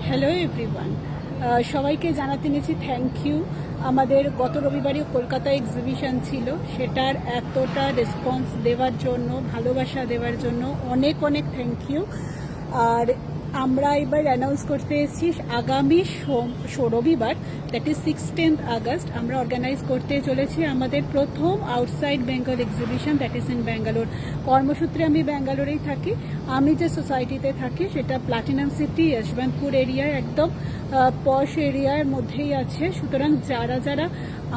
Hello everyone, সবাইকে জানাতে নিয়েছি থ্যাংক ইউ। আমাদের গত রবিবারে কলকাতা এক্সিবিশন ছিল, সেটার এতটা রেসপন্স দেওয়ার জন্য, ভালোবাসা দেওয়ার জন্য অনেক অনেক থ্যাংক ইউ। আর আমরা এবার অ্যানাউন্স করতে এসেছি আগামী রবিবার, দ্যাট ইজ 16th আগস্ট, আমরা অর্গানাইজ করতে চলেছি আমাদের প্রথম outside Bengal exhibition, that is in Bangalore. কর্মসূত্রে আমি ব্যাঙ্গালোরেই থাকি। আমি যে সোসাইটিতে থাকি সেটা প্লাটিনাম সিটি যশবন্তপুর এরিয়ায়, একদম পশ এরিয়ার মধ্যেই আছে। সুতরাং যারা যারা,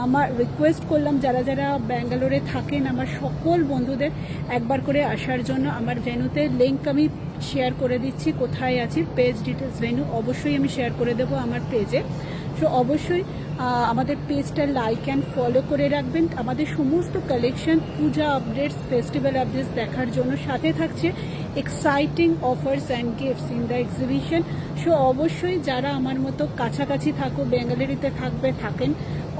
আমার রিকোয়েস্ট করলাম যারা যারা ব্যাঙ্গালোরে থাকেন আমার সকল বন্ধুদের একবার করে আসার জন্য। আমার ভেন্যুতে লিঙ্ক আমি শেয়ার করে দিচ্ছি, কোথায় আছি, পেজ ডিটেলস ভেন্যু অবশ্যই আমি শেয়ার করে দেবো আমার পেজে। সো অবশ্যই আমাদের পেজটা লাইক অ্যান্ড ফলো করে রাখবেন। আমাদের সমস্ত কালেকশন, পূজা আপডেটস, ফেস্টিভ্যাল আপডেটস দেখার জন্য সাথে থাকছে exciting offers and gifts in the exhibition. So অবশ্যই যারা আমার মতো কাছাকাছি থাকো, বেঙ্গালুরুতে থাকেন,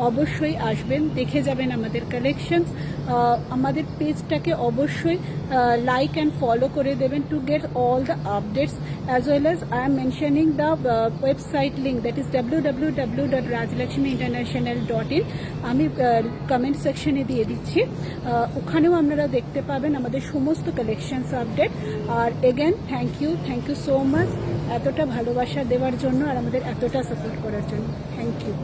অবশ্যই আসবেন, দেখে যাবেন আমাদের কালেকশনস। আমাদের পেজটাকে অবশ্যই লাইক অ্যান্ড ফলো করে দেবেন to get all the updates, as well as I am mentioning the website link, that is www.rajlakshmiinternational.in. আমি কমেন্ট সেকশনে দিয়ে দিচ্ছি, ওখানেও আপনারা দেখতে পাবেন আমাদের সমস্ত কালেকশনস আপডেট। আর again thank you so much এতটা ভালোবাসা দেওয়ার জন্য আর আমাদের এতটা সাপোর্ট করার জন্য। Thank you.